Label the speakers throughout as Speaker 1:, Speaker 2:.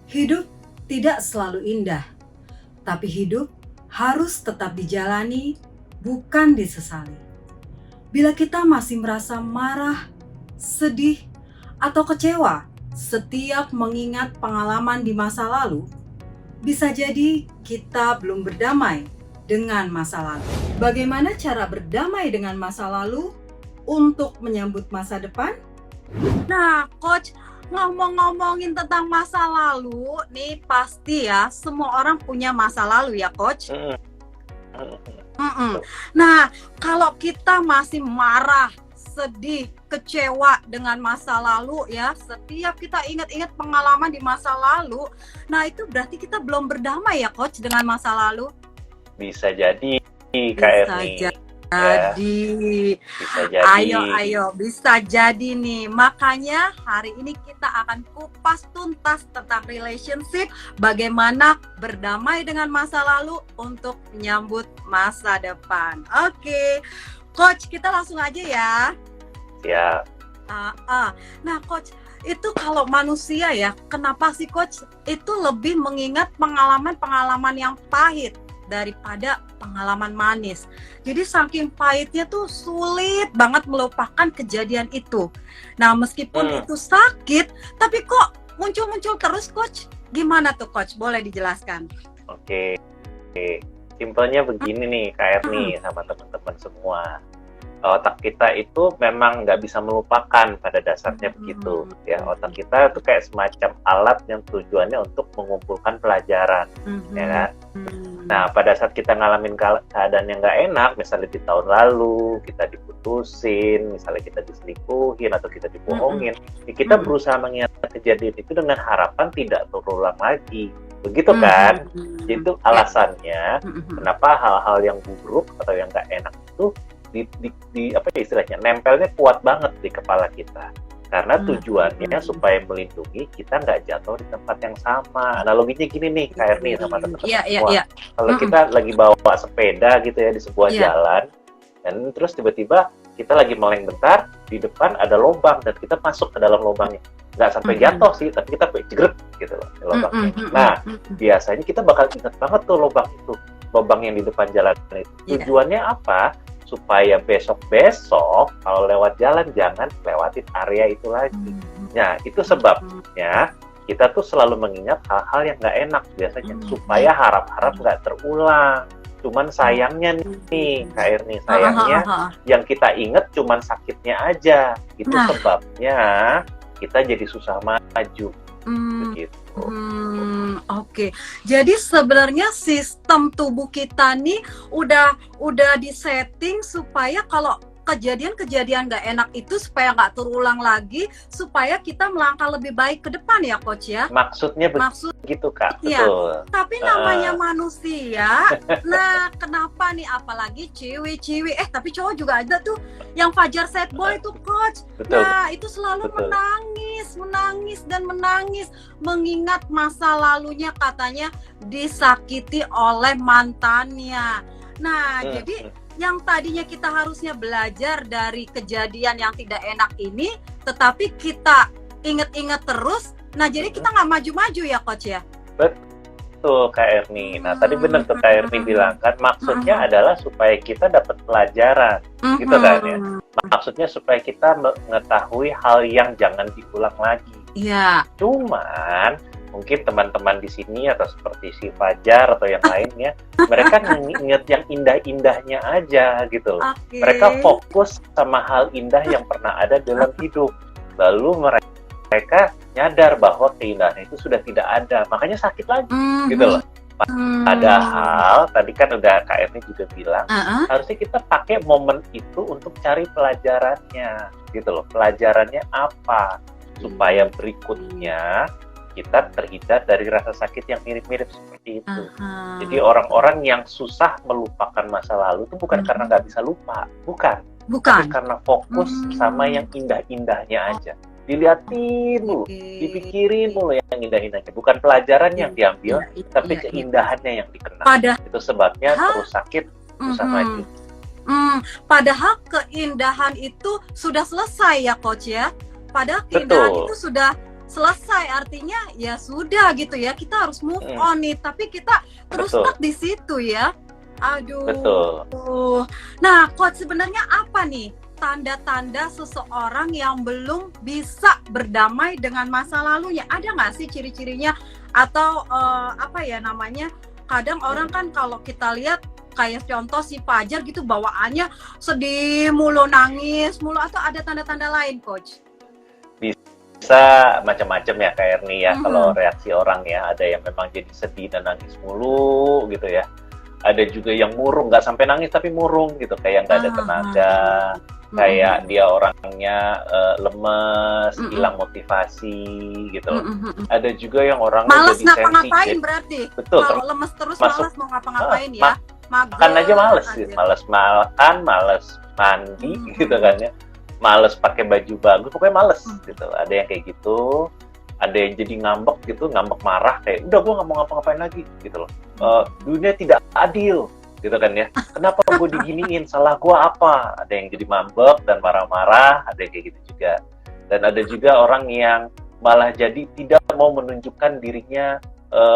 Speaker 1: Hidup tidak selalu indah, tapi hidup harus tetap dijalani, bukan disesali. Bila kita masih merasa marah, sedih, atau kecewa setiap mengingat pengalaman di masa lalu, bisa jadi kita belum berdamai dengan masa lalu. Bagaimana cara berdamai dengan masa lalu untuk menyambut masa depan?
Speaker 2: Nah, Coach, ngomong-ngomongin tentang masa lalu, nih pasti ya semua orang punya masa lalu ya, Coach. Nah, kalau kita masih marah, sedih, kecewa dengan masa lalu ya, setiap kita ingat-ingat pengalaman di masa lalu, nah itu berarti kita belum berdamai ya, Coach, dengan masa lalu.
Speaker 3: Bisa jadi, Kak Erni.
Speaker 2: Jadi,
Speaker 3: bisa jadi.
Speaker 2: Ayo, bisa jadi nih. Makanya hari ini kita akan kupas tuntas tentang relationship, bagaimana berdamai dengan masa lalu untuk menyambut masa depan. Oke, Coach, kita langsung aja ya.
Speaker 3: Siap.
Speaker 2: Nah, Coach, itu kalau manusia ya, kenapa sih Coach itu lebih mengingat pengalaman-pengalaman yang pahit daripada pengalaman manis. Jadi saking pahitnya tuh sulit banget melupakan kejadian itu. Nah, meskipun itu sakit, tapi kok muncul-muncul terus, Coach? Gimana tuh, Coach? Boleh dijelaskan?
Speaker 3: Oke. Simpelnya begini nih, Kak Erni sama teman-teman semua. Otak kita itu memang nggak bisa melupakan, pada dasarnya begitu ya. Otak kita itu kayak semacam alat yang tujuannya untuk mengumpulkan pelajaran, ya kan? Nah, pada saat kita ngalamin keadaan yang nggak enak, misalnya di tahun lalu kita diputusin, misalnya kita diselingkuhin atau kita dibohongin, kita berusaha mengingat kejadian itu dengan harapan tidak terulang lagi, begitu kan? Itu alasannya kenapa hal-hal yang buruk atau yang nggak enak itu apa ya istilahnya, nempelnya kuat banget di kepala kita, karena tujuannya supaya melindungi kita nggak jatuh di tempat yang sama. Analoginya gini nih, Kak Erni sama teman-teman semua. Kalau kita lagi bawa sepeda gitu ya di sebuah jalan, dan terus tiba-tiba kita lagi meleng bentar, di depan ada lubang dan kita masuk ke dalam lubangnya. Nggak sampai jatuh sih, tapi kita jegrek gitu loh di lubangnya. Nah, biasanya kita bakal ingat banget tuh lubang itu, lubang yang di depan jalan itu. Tujuannya apa? Supaya besok-besok kalau lewat jalan jangan lewatin area itu lagi. Nah, itu sebabnya kita tuh selalu mengingat hal-hal yang nggak enak biasanya, supaya harap-harap nggak terulang. Cuman sayangnya nih, Kak Erni, sayangnya yang kita ingat cuman sakitnya aja. Itu sebabnya kita jadi susah maju. Begitu.
Speaker 2: Oke. Jadi sebenarnya sistem tubuh kita nih udah disetting supaya kalau kejadian-kejadian nggak enak itu supaya nggak terulang lagi, supaya kita melangkah lebih baik ke depan ya, Coach ya.
Speaker 3: Maksudnya begitu, Kak.
Speaker 2: Ya,
Speaker 3: betul.
Speaker 2: Tapi namanya manusia. Nah, kenapa nih apalagi ciwi-ciwi? Tapi cowok juga ada tuh yang Fajar Sad Boy itu, Coach.
Speaker 3: Betul.
Speaker 2: Nah, itu selalu menangis dan menangis mengingat masa lalunya, katanya disakiti oleh mantannya. Nah, jadi yang tadinya kita harusnya belajar dari kejadian yang tidak enak ini, tetapi kita inget-inget terus. Nah, jadi kita nggak maju-maju ya, Coach ya?
Speaker 3: Betul, Kak Erni. Nah, tadi benar tuh Kak Erni bilang kan, maksudnya adalah supaya kita dapat pelajaran, gitu kan ya. Maksudnya supaya kita mengetahui hal yang jangan diulang lagi.
Speaker 2: Iya.
Speaker 3: Cuman mungkin teman-teman di sini atau seperti si Fajar atau yang lainnya, mereka ingat yang indah-indahnya aja gitu loh. Mereka fokus sama hal indah yang pernah ada dalam hidup. Lalu mereka nyadar bahwa keindahan itu sudah tidak ada, makanya sakit lagi gitu loh. Padahal tadi kan udah Kak Erni juga bilang, harusnya kita pakai momen itu untuk cari pelajarannya gitu loh. Pelajarannya apa? Supaya berikutnya kita terhindar dari rasa sakit yang mirip-mirip seperti itu. Jadi orang-orang yang susah melupakan masa lalu itu bukan karena nggak bisa lupa, bukan. Tapi karena fokus sama yang indah-indahnya aja. Dilihatin mulu, dipikirin mulu yang indah-indahnya. Bukan pelajaran yang diambil, tapi keindahannya yang dikenal. Itu sebabnya terus sakit, susah maju.
Speaker 2: Padahal keindahan itu sudah selesai ya, Coach ya. Padahal keindahan itu sudah selesai, artinya ya sudah gitu ya, kita harus move on nih, tapi kita terus
Speaker 3: Betul.
Speaker 2: stuck di situ ya. Aduh.
Speaker 3: Betul.
Speaker 2: Nah, Coach, sebenarnya apa nih tanda-tanda seseorang yang belum bisa berdamai dengan masa lalunya? Ada nggak sih ciri-cirinya? Atau apa ya namanya? Kadang orang kan kalau kita lihat kayak contoh si Fajar gitu bawaannya sedih mulu, nangis mulu, atau ada tanda-tanda lain, Coach?
Speaker 3: Bisa macam-macam ya Kak Erni ya, kalau reaksi orang ya, ada yang memang jadi sedih dan nangis mulu gitu ya. Ada juga yang murung, nggak sampai nangis tapi murung gitu, kayak nggak ada tenaga, kayak dia orangnya lemes, hilang motivasi gitu loh. Ada juga yang orangnya
Speaker 2: Malas
Speaker 3: jadi
Speaker 2: ngapa-ngapain berarti.
Speaker 3: Betul.
Speaker 2: Kalau lemes terus
Speaker 3: masuk-
Speaker 2: malas mau ngapa-ngapain ya.
Speaker 3: Makan aja males sih, males makan, males mandi gitu kan ya, males pakai baju bagus, pokoknya males gitu. Ada yang kayak gitu, ada yang jadi ngambek gitu, ngambek marah kayak udah gue nggak mau ngapa-ngapain lagi gitu loh. Dunia tidak adil gitu kan ya, kenapa gue diginiin, salah gue apa? Ada yang jadi ngambek dan marah-marah, ada yang kayak gitu juga. Dan ada juga orang yang malah jadi tidak mau menunjukkan dirinya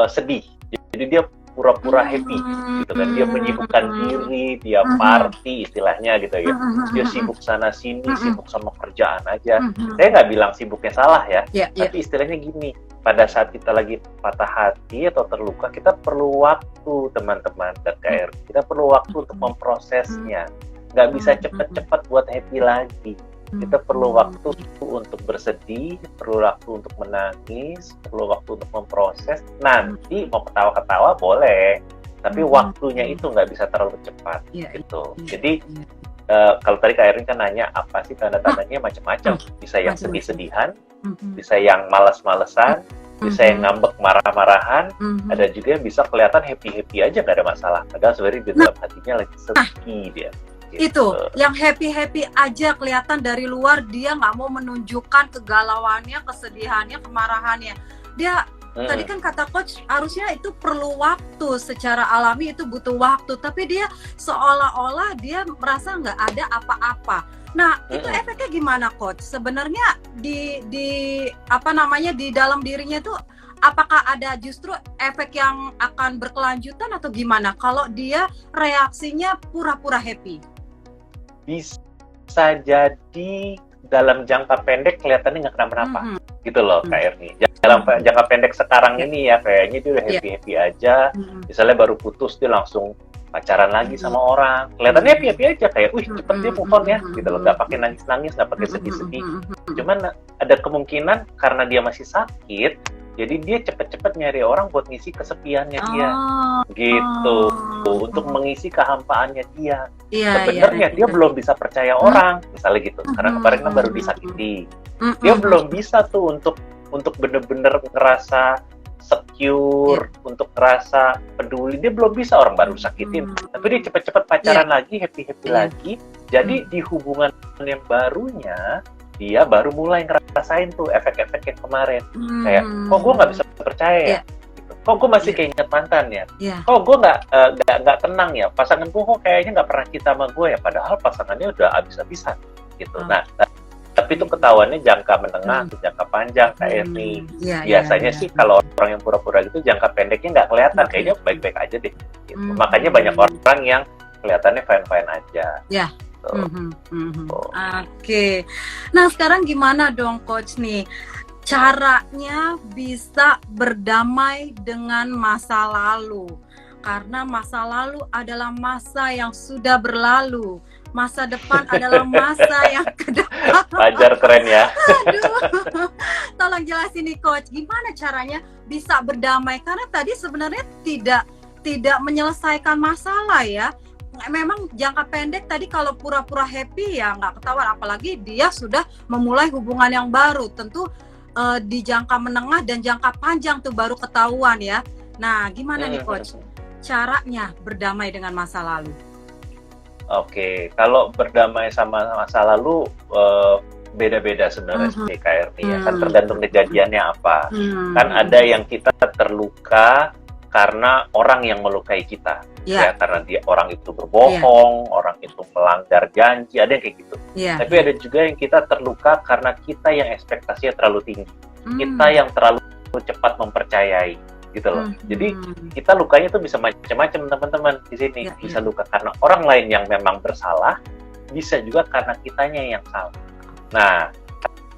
Speaker 3: sedih, jadi dia pura-pura happy gitu kan, dia menyibukkan diri, dia party istilahnya gitu ya, dia sibuk sana sini, sibuk sama kerjaan aja. Saya nggak bilang sibuknya salah ya, tapi istilahnya gini, pada saat kita lagi patah hati atau terluka, kita perlu waktu teman-teman dan KR, kita perlu waktu untuk memprosesnya, nggak bisa cepet-cepet buat happy lagi. Kita perlu waktu untuk bersedih, perlu waktu untuk menangis, perlu waktu untuk memproses. Nanti mau ketawa-ketawa boleh, tapi waktunya itu nggak bisa terlalu cepat gitu. Jadi kalau tadi Kak Erin kan nanya apa sih tanda-tandanya, macam-macam. Bisa yang sedih-sedihan, bisa yang malas-malesan, bisa yang ngambek marah-marahan, ada juga yang bisa kelihatan happy-happy aja nggak ada masalah. Padahal sebenarnya di dalam hatinya lagi sedih dia. Gitu.
Speaker 2: Itu yang happy aja kelihatan dari luar, dia nggak mau menunjukkan kegalauannya, kesedihannya, kemarahannya. Dia tadi kan kata Coach harusnya itu perlu waktu, secara alami itu butuh waktu, tapi dia seolah-olah dia merasa nggak ada apa-apa. Nah, itu efeknya gimana, Coach? Sebenarnya di apa namanya, di dalam dirinya itu apakah ada justru efek yang akan berkelanjutan atau gimana kalau dia reaksinya pura-pura happy?
Speaker 3: Bisa jadi dalam jangka pendek kelihatannya nggak kenapa-napa gitu loh Kak Erni. Dalam jangka pendek sekarang ini ya kayaknya dia udah happy-happy aja. Misalnya baru putus dia langsung pacaran lagi sama orang, kelihatannya happy aja, kayak wih cepet dia move on ya gitu loh, nggak pakai nangis-nangis, nggak pakai sedih-sedih. Cuman ada kemungkinan karena dia masih sakit, jadi dia cepet-cepet nyari orang buat ngisi kesepiannya dia gitu, untuk mengisi kehampaannya dia. Sebenarnya dia belum bisa percaya orang misalnya gitu, karena kemarin kan baru disakiti, dia belum bisa tuh untuk bener-bener ngerasa secure, untuk ngerasa peduli, dia belum bisa, orang baru sakitin, tapi dia cepet-cepet pacaran lagi, happy-happy lagi, jadi di hubungan yang barunya dia baru mulai ngerasain tuh efek-efek yang kemarin, kayak kok gue nggak bisa percaya ya, gitu. Kok gue masih keinget mantan ya, kok gue nggak tenang ya, pasangan gue kok kayaknya nggak pernah cinta sama gue ya, padahal pasangannya udah habis-habisan gitu. Nah tapi itu ketahuannya jangka menengah atau jangka panjang kayak ini. Biasanya sih kalau orang yang pura-pura gitu jangka pendeknya nggak kelihatan, kayaknya baik-baik aja deh. Gitu. Makanya banyak orang yang kelihatannya fine-fine aja.
Speaker 2: Oke. Nah sekarang gimana dong Coach nih caranya bisa berdamai dengan masa lalu? Karena masa lalu adalah masa yang sudah berlalu. Masa depan adalah masa yang ke depan.
Speaker 3: Fajar keren ya.
Speaker 2: Aduh, tolong jelasin nih Coach, gimana caranya bisa berdamai? Karena tadi sebenarnya tidak menyelesaikan masalah ya. Memang jangka pendek tadi kalau pura-pura happy ya nggak ketahuan, apalagi dia sudah memulai hubungan yang baru. Tentu di jangka menengah dan jangka panjang tuh baru ketahuan ya. Nah, gimana nih Coach caranya berdamai dengan masa lalu?
Speaker 3: Oke, kalau berdamai sama masa lalu beda-beda sebenarnya sih Kak Erni ya, kan tergantung kejadiannya apa. Kan ada yang kita terluka karena orang yang melukai kita.
Speaker 2: Ya.
Speaker 3: Ya, karena orang itu berbohong, orang itu melanggar janji, ada yang kayak gitu.
Speaker 2: Ya.
Speaker 3: Tapi ada juga yang kita terluka karena kita yang ekspektasinya terlalu tinggi. Kita yang terlalu cepat mempercayai, gitu loh. Jadi kita lukanya tuh bisa macam-macam, teman-teman, di sini.
Speaker 2: Ya,
Speaker 3: Bisa luka karena orang lain yang memang bersalah, bisa juga karena kitanya yang salah. Nah,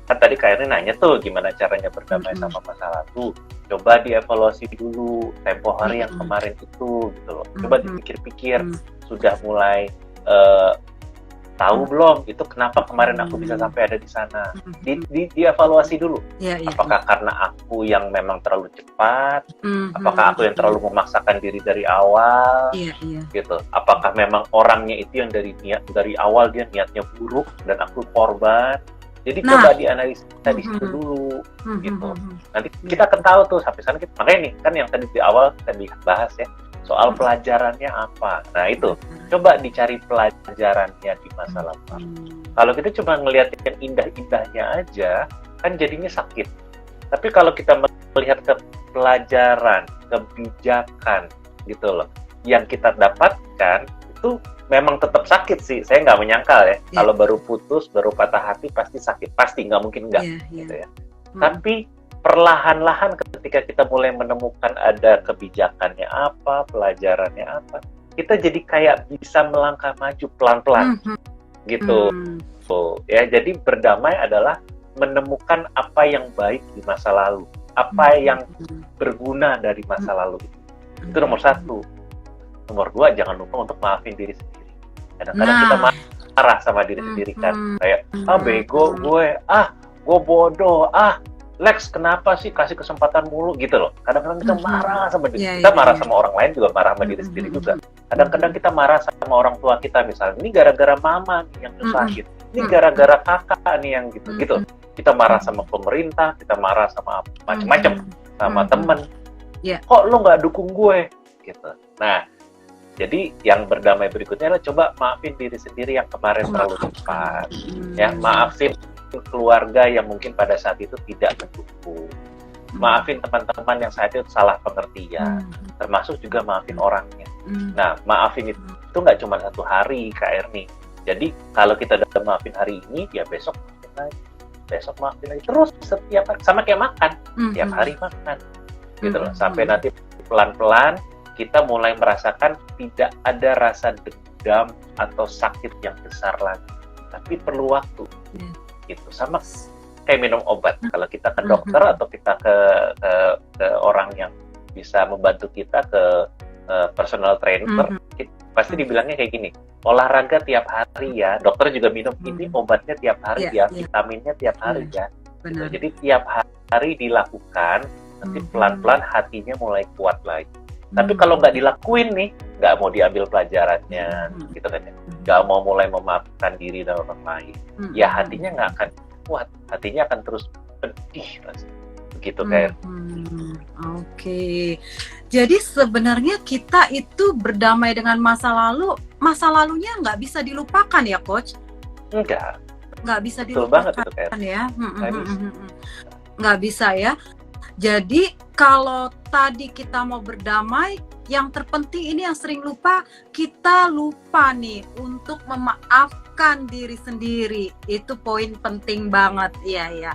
Speaker 3: kan tadi Kak Erni nanya tuh gimana caranya berdamai sama masa lalu. Coba dievaluasi dulu tempo hari yang kemarin itu, gitu loh. Coba dipikir-pikir, sudah mulai tahu belum itu kenapa kemarin aku bisa sampai ada di sana. Dievaluasi dulu. Apakah karena aku yang memang terlalu cepat? Apakah aku yang terlalu memaksakan diri dari awal? Gitu. Apakah memang orangnya itu yang dari awal dia niatnya buruk dan aku korban? Jadi coba dianalisa di situ dulu, gitu. Nanti kita akan tahu tuh sampai sana. Makanya nih kan yang tadi di awal kita bahas ya soal pelajarannya apa. Nah itu coba dicari pelajarannya di masa lalu. Kalau kita cuma ngelihat yang indah-indahnya aja, kan jadinya sakit. Tapi kalau kita melihat ke pelajaran, kebijakan, gitu loh, yang kita dapatkan itu memang tetap sakit sih, saya nggak menyangkal ya. Kalau baru putus, baru patah hati pasti sakit, pasti nggak mungkin nggak, gitu ya. Tapi perlahan-lahan ketika kita mulai menemukan ada kebijakannya apa, pelajarannya apa, kita jadi kayak bisa melangkah maju pelan-pelan, gitu. Ya, jadi berdamai adalah menemukan apa yang baik di masa lalu, apa yang berguna dari masa lalu. Itu nomor satu. Nomor dua, jangan lupa untuk maafin diri sendiri. Kadang-kadang kita marah sama diri sendiri kan. Kayak, bego gue, gue bodoh, Lex kenapa sih kasih kesempatan mulu gitu loh. Kadang-kadang kita marah sama diri. Kita marah sama orang lain juga marah sama diri sendiri juga. Kadang-kadang kita marah sama orang tua kita misalnya. Ini gara-gara mama nih yang nyusahin. Ini gara-gara kakak nih yang gitu-gitu. Kita marah sama pemerintah, kita marah sama macam-macam, sama temen. Kok lo nggak dukung gue? Gitu. Nah, jadi yang berdamai berikutnya adalah coba maafin diri sendiri yang kemarin terlalu cepat. Ya, maafin keluarga yang mungkin pada saat itu tidak mendukung. Maafin teman-teman yang saat itu salah pengertian. Termasuk juga maafin orangnya. Nah, maafin itu nggak cuma satu hari, Kak Erni. Jadi kalau kita udah maafin hari ini, ya besok maafin lagi. Besok maafin lagi. Terus setiap hari, sama kayak makan. Tiap hari makan. Gitu loh. Sampai nanti pelan-pelan kita mulai merasakan tidak ada rasa dendam atau sakit yang besar lagi, tapi perlu waktu. Gitu. Sama kayak minum obat. Kalau kita ke dokter atau kita ke orang yang bisa membantu kita, ke personal trainer, pasti dibilangnya kayak gini, olahraga tiap hari ya. Dokter juga minum ini obatnya tiap hari ya, vitaminnya tiap hari ya. Gitu. Jadi tiap hari dilakukan, nanti pelan-pelan hatinya mulai kuat lagi. Tapi kalau nggak dilakuin nih, nggak mau diambil pelajarannya, gitu kan ya, nggak mau mulai memaafkan diri dan orang lain, ya hatinya nggak akan kuat, hatinya akan terus pedih, begitu kayak.
Speaker 2: Oke. Jadi sebenarnya kita itu berdamai dengan masa lalunya nggak bisa dilupakan ya, Coach? Nggak bisa dilupakan. Betul banget itu, ya. Nggak bisa ya. Jadi kalau tadi kita mau berdamai, yang terpenting ini yang sering kita lupa nih untuk memaafkan diri sendiri. Itu poin penting banget, ya.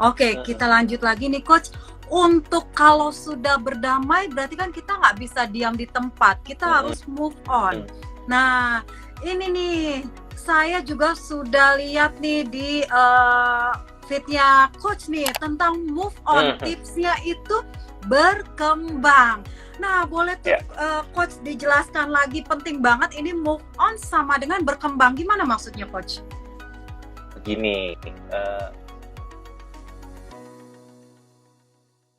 Speaker 2: Oke, kita lanjut lagi nih, Coach. Untuk kalau sudah berdamai, berarti kan kita nggak bisa diam di tempat. Kita harus move on. Nah, ini nih, saya juga sudah lihat nih di feednya Coach nih tentang move on. Tipsnya itu berkembang. Nah, boleh tuh Coach dijelaskan lagi, penting banget ini move on sama dengan berkembang. Gimana maksudnya, Coach?
Speaker 3: Begini,